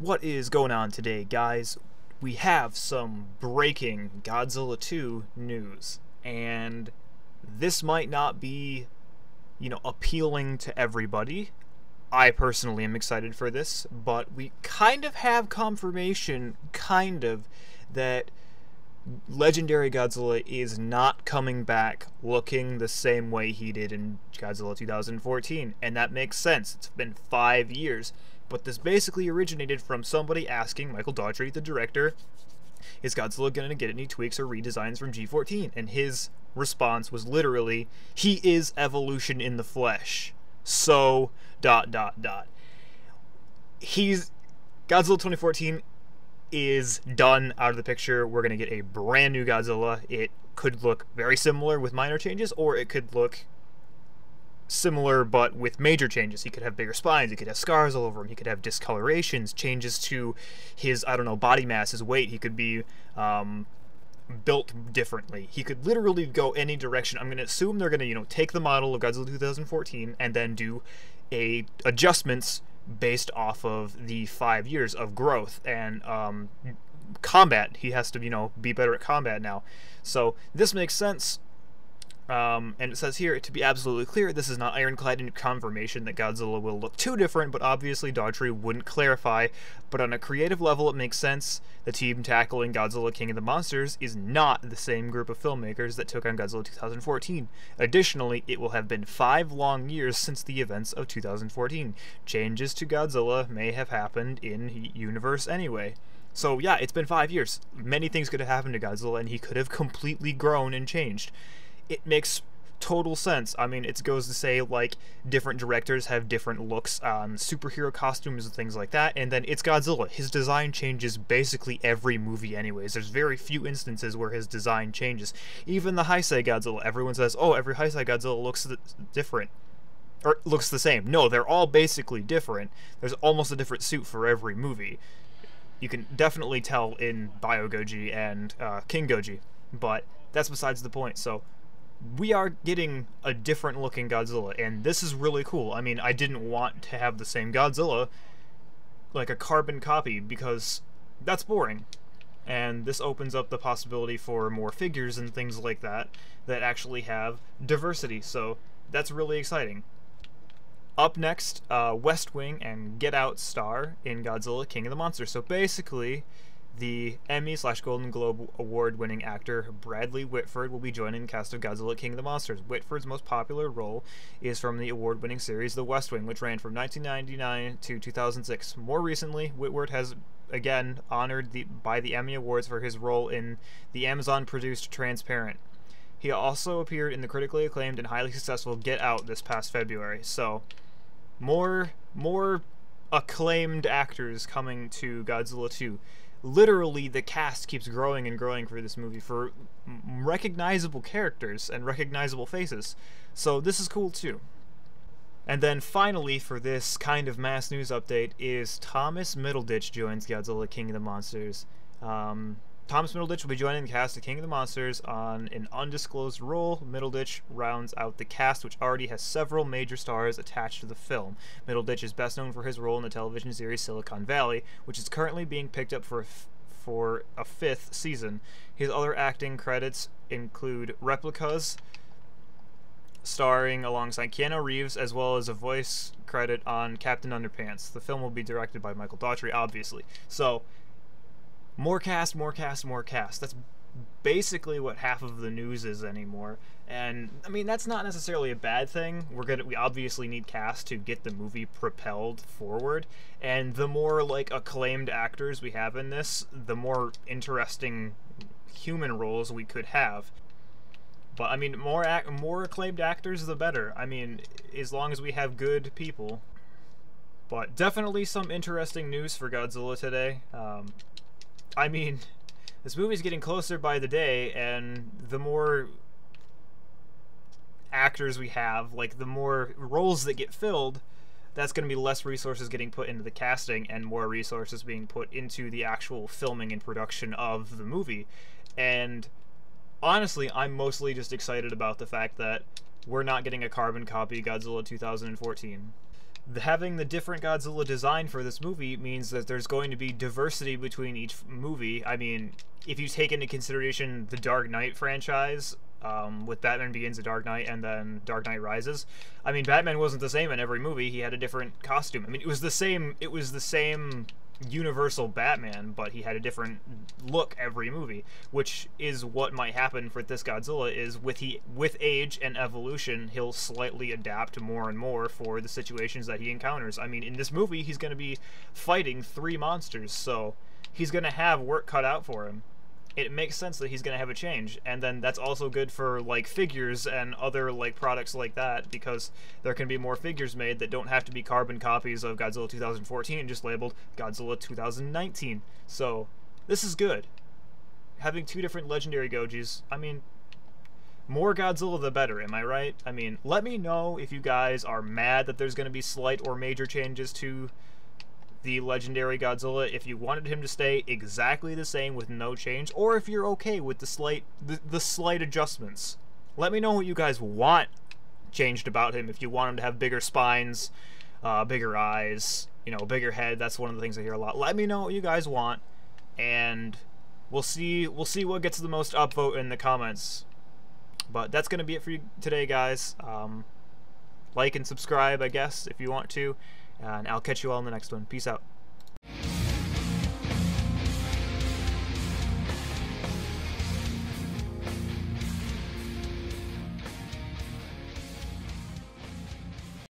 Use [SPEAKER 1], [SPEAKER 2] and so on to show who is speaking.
[SPEAKER 1] What is going on today, guys? We have some breaking Godzilla 2 news, and this might not be, appealing to everybody. I personally am excited for this, but we kind of have confirmation, that legendary Godzilla is not coming back looking the same way he did in Godzilla 2014, and that makes sense. It's been 5 years. But this basically originated from somebody asking Michael Daughtry, the director, is Godzilla going to get any tweaks or redesigns from G14? And his response was literally, he is evolution in the flesh. So, ... He's... Godzilla 2014 is done, out of the picture. We're going to get a brand new Godzilla. It could look very similar with minor changes, or it could look similar but with major changes. He could have bigger spines, he could have scars all over him, he could have discolorations, changes to his, body mass, his weight. He could be built differently. He could literally go any direction. I'm going to assume they're going to, take the model of Godzilla 2014 and then do adjustments based off of the 5 years of growth and combat. He has to, be better at combat now. So this makes sense. And it says here, to be absolutely clear, this is not ironclad in confirmation that Godzilla will look too different, but obviously Daughtry wouldn't clarify. But on a creative level, it makes sense. The team tackling Godzilla King of the Monsters is not the same group of filmmakers that took on Godzilla 2014. Additionally, it will have been 5 long years since the events of 2014. Changes to Godzilla may have happened in universe anyway. So yeah, it's been 5 years. Many things could have happened to Godzilla, and he could have completely grown and changed. It makes total sense. I mean, it goes to say, different directors have different looks on superhero costumes and things like that, and then it's Godzilla. His design changes basically every movie anyways. There's very few instances where his design changes. Even the Heisei Godzilla, everyone says, oh, every Heisei Godzilla looks different. Or looks the same. No, they're all basically different. There's almost a different suit for every movie. You can definitely tell in Bio Goji and King Goji, but that's besides the point. So we are getting a different looking Godzilla, and this is really cool. I mean, I didn't want to have the same Godzilla, like a carbon copy, because that's boring. And this opens up the possibility for more figures and things like that actually have diversity, so that's really exciting. Up next, West Wing and Get Out star in Godzilla King of the Monsters. So basically, the Emmy/Golden Globe award-winning actor Bradley Whitford will be joining the cast of Godzilla King of the Monsters. Whitford's most popular role is from the award-winning series The West Wing, which ran from 1999 to 2006. More recently, Whitford has again honored by the Emmy Awards for his role in the Amazon-produced Transparent. He also appeared in the critically acclaimed and highly successful Get Out this past February. So, more acclaimed actors coming to Godzilla 2. Literally, the cast keeps growing and growing for this movie, for recognizable characters and recognizable faces. So this is cool too. And then finally, for this kind of mass news update, is Thomas Middleditch joins Godzilla King of the Monsters. Thomas Middleditch will be joining the cast of King of the Monsters on an undisclosed role. Middleditch rounds out the cast, which already has several major stars attached to the film. Middleditch is best known for his role in the television series Silicon Valley, which is currently being picked up for a 5th season. His other acting credits include Replicas, starring alongside Keanu Reeves, as well as a voice credit on Captain Underpants. The film will be directed by Michael Daughtry, obviously. So, more cast, more cast, more cast. That's basically what half of the news is anymore. And, I mean, that's not necessarily a bad thing. We obviously need cast to get the movie propelled forward. And the more, acclaimed actors we have in this, the more interesting human roles we could have. But, I mean, more acclaimed actors, the better. I mean, as long as we have good people. But definitely some interesting news for Godzilla today. I mean, this movie's getting closer by the day, and the more actors we have, the more roles that get filled, that's going to be less resources getting put into the casting and more resources being put into the actual filming and production of the movie. And honestly, I'm mostly just excited about the fact that we're not getting a carbon copy Godzilla 2014. Having the different Godzilla design for this movie means that there's going to be diversity between each movie. I mean, if you take into consideration the Dark Knight franchise, with Batman Begins, The Dark Knight, and then Dark Knight Rises, I mean, Batman wasn't the same in every movie. He had a different costume. I mean, it was the same. It was the same universal Batman, but he had a different look every movie, which is what might happen for this Godzilla. Is with age and evolution, he'll slightly adapt more and more for the situations that he encounters. I mean, in this movie, he's going to be fighting 3 monsters, so he's going to have work cut out for him. It makes sense that he's going to have a change, and then that's also good for like figures and other like products like that, because there can be more figures made that don't have to be carbon copies of Godzilla 2014 just labeled Godzilla 2019. So this is good. Having 2 different legendary Gojis, I mean, more Godzilla the better, am I right? I mean, let me know if you guys are mad that there's going to be slight or major changes to the legendary Godzilla, if you wanted him to stay exactly the same with no change, or if you're okay with the slight adjustments. Let me know what you guys want changed about him. If you want him to have bigger spines, bigger eyes, you know, bigger head. That's one of the things I hear a lot. Let me know what you guys want, and we'll see what gets the most upvote in the comments. But that's gonna be it for you today, guys. Like and subscribe, I guess, if you want to. And I'll catch you all in the next one. Peace out.